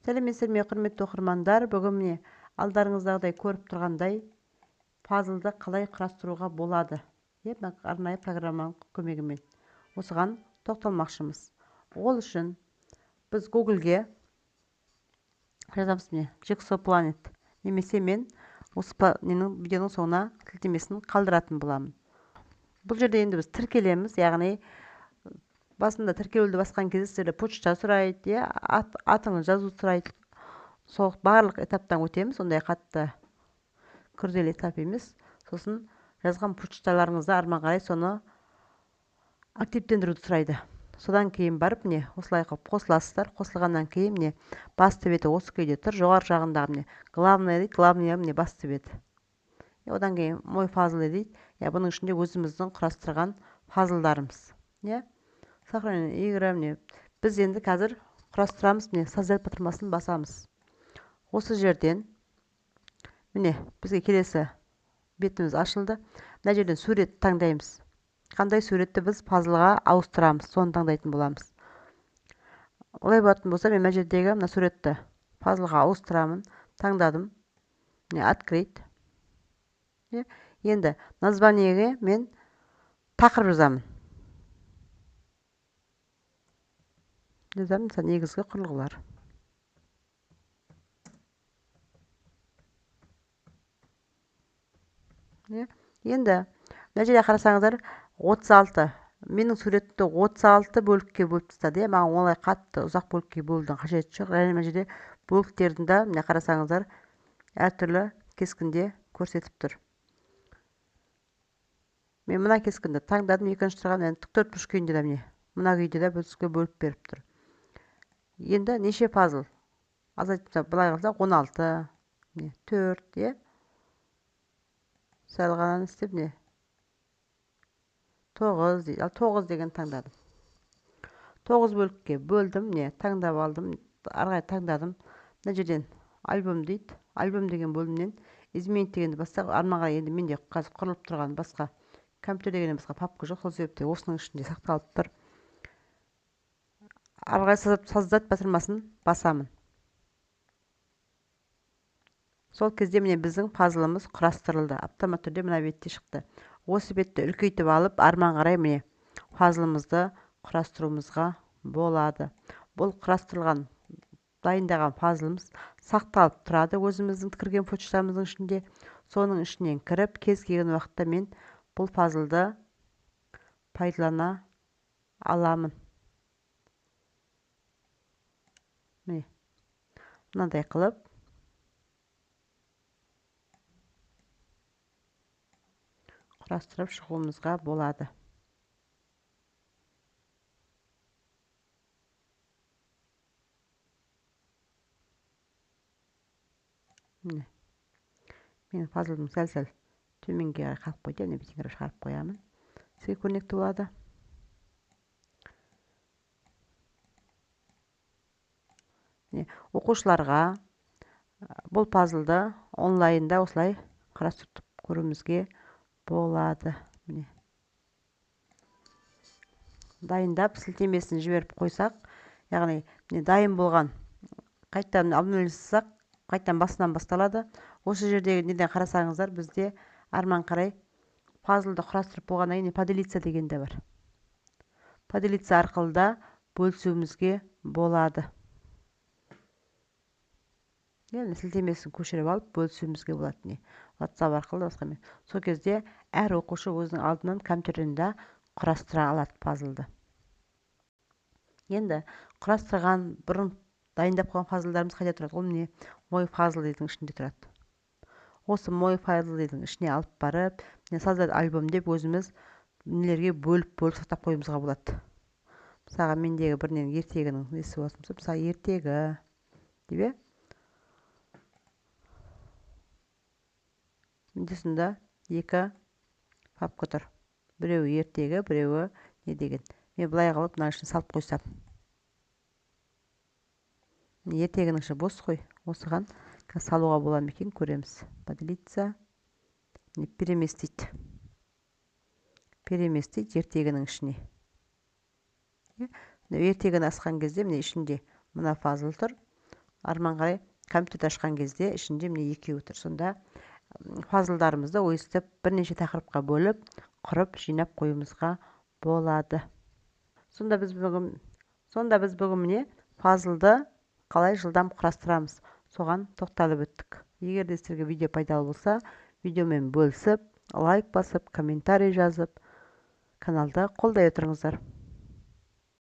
Сәлеметсіздер ме, құрметті оқырмандар. Бүгін міне алдарыңыздағыдай көріп тұрғандай пазлды қалай құрастыруға болады деп арнайы программаның көмегімен осыған тоқталмақшымыз. Ол үшін біз Google-ге жазамыз міне Jigsaw Planet, немесе мен осы видеоның соңына сілтемесін қалдыратын боламын. Бұл жерде енді біз тіркелеміз, яғни басында тіркелуді басқан кезде сіздерде почта сұрайды, атыңыз жазу сұрайды. Сол барлық этаптан өтеміз, ондай қатты күрделі этап емес. Сосын жазған почталарыңызды арман қарай соны активтендіруді сұрайды. Содан кейін барып міне осылай қылып қосыласыздар. Қосылғаннан кейін міне басты беті осы күйде тұр. Жоғары жағындағы міне главное дейді, главное міне басты бет. Одан кейін мой фазл дейді. Бұның ішінде өзіміздің құрастырған фазлдарымыз. Сохранение игры міне біз енді қазір құрастырамыз. Міне создать батырмасын басамыз. Осы жерден міне бізге келесі бетіміз ашылды. Мына жерден сурет таңдаймыз. Қандай суретті біз пазлға ауыстырамыз, соны таңдайтын боламыз. Олай болатын болса, мен мына жердегі мына суретті пазлға ауыстырамын. Таңдадым. Міне открыть. Енді названиеге мен тақырып жазамын. Мысалы негізгі құрылғылар. Енді мына жерде қарасаңыздар 36. Менің суретті 36 бөлікке бөліп тастады. Маған олай қатты ұзақ бөлікке бөлудің қажеті жоқ. Және мына жерде бөліктердің де міне қарасаңыздар әртүрлі кескінде көрсетіп тұр. Мен мына кескінді таңдадым. Екінші тұрған тіктөрт бұрыш күйінде де міне мына күйде де бізге бөліп беріп тұр. Енді неше пазл? Азайтып былай қылсақ 16, 4, сәл ғана істеп не 9 дейді. 9 деген таңдадым. 9 бөлікке бөлдім, не таңдап алдым, арғай таңдадым. Мына жерден альбом дейді. Альбом деген бөлімнен изменить дегенді бастап, армаға енді менде қазір құрылып тұрған басқа компьютер дегеннен басқа папка жоқ. Сол себепте осының ішінде сақталып тұр. Арғай создать батырмасын басамын. Сол кезде міне біздің пазлымыз құрастырылды. Автомат түрде мына бетте шықты. Осы бетті үлкейтіп алып, арман қарай міне пазлымызды құрастыруымызға болады. Бұл құрастырылған, дайындаған пазлымыз сақталып тұрады өзіміздің кірген почтамыздың ішінде. Соның ішінен кіріп, кез келген уақытта мен бұл пазлды пайдалана аламын. Міне мынандай қылып құрастырып шығуымызға болады. Міне мен пазлдың сәл-сәл төменге қарай қалып қойды. Міне бетіне қарай шығарып қоямын. Сізге көрнекті болады. Оқушыларға бұл пазлды онлайнда осылай құрастырып көруімізге болады. Міне дайындап сілтемесін жіберіп қойсақ, яғни дайын болған, қайттан обновлениесақ, қайттан басынан басталады. Осы жердегі неден қарасаңыздар, бізде арман қарай пазлды құрастырып болғаннан кейін поделиться деген де бар. Поделиться арқылы да бөлісуімізге болады. Сілтемесін көшіріп алып бөлісуімізге болады. WhatsApp арқылы басқамен. Сол кезде әр оқушы өзінің алдынан компьютерінде құрастыра алады пазлды. Енді құрастырған бұрын дайындап қойған пазлдарымыз қайда тұрады? Ол міне мой фазл дейтін ішінде тұрады. Осы мой фазл дейтін ішіне алып барып, создать альбом деп өзіміз нелерге бөліп сақтап қоюымызға болады. Мысалға мендегі бірінен ертегінің несі болсын, мысалы ертегі деп Міндесінде 2 папка тұр. Біреуі ертегі, біреуі не деген. Мен бұлай қалып, мына ішін салып қойсам. Ертегінің іші бос қой. Осыған салуға бола ма екен, көреміз. Поделиться. Переместить. Переместить ертегінің ішіне. Ертегіні асқан кезде, міне ішінде мына фазл тұр. арман қарай компьютер ашқан кезде ішінде міне екеуі тұр. Сонда фазылдарымызды ойыстап бірнеше тақырыпқа бөліп құрып жинап қоюымызға болады. Сонда біз бүгін міне фазылды қалай жылдам құрастырамыз, соған тоқталып өттік. Егер де сіздерге видео пайдалы болса, видеомен бөлісіп, лайк басып, комментарий жазып, каналды қолдай отырыңыздар.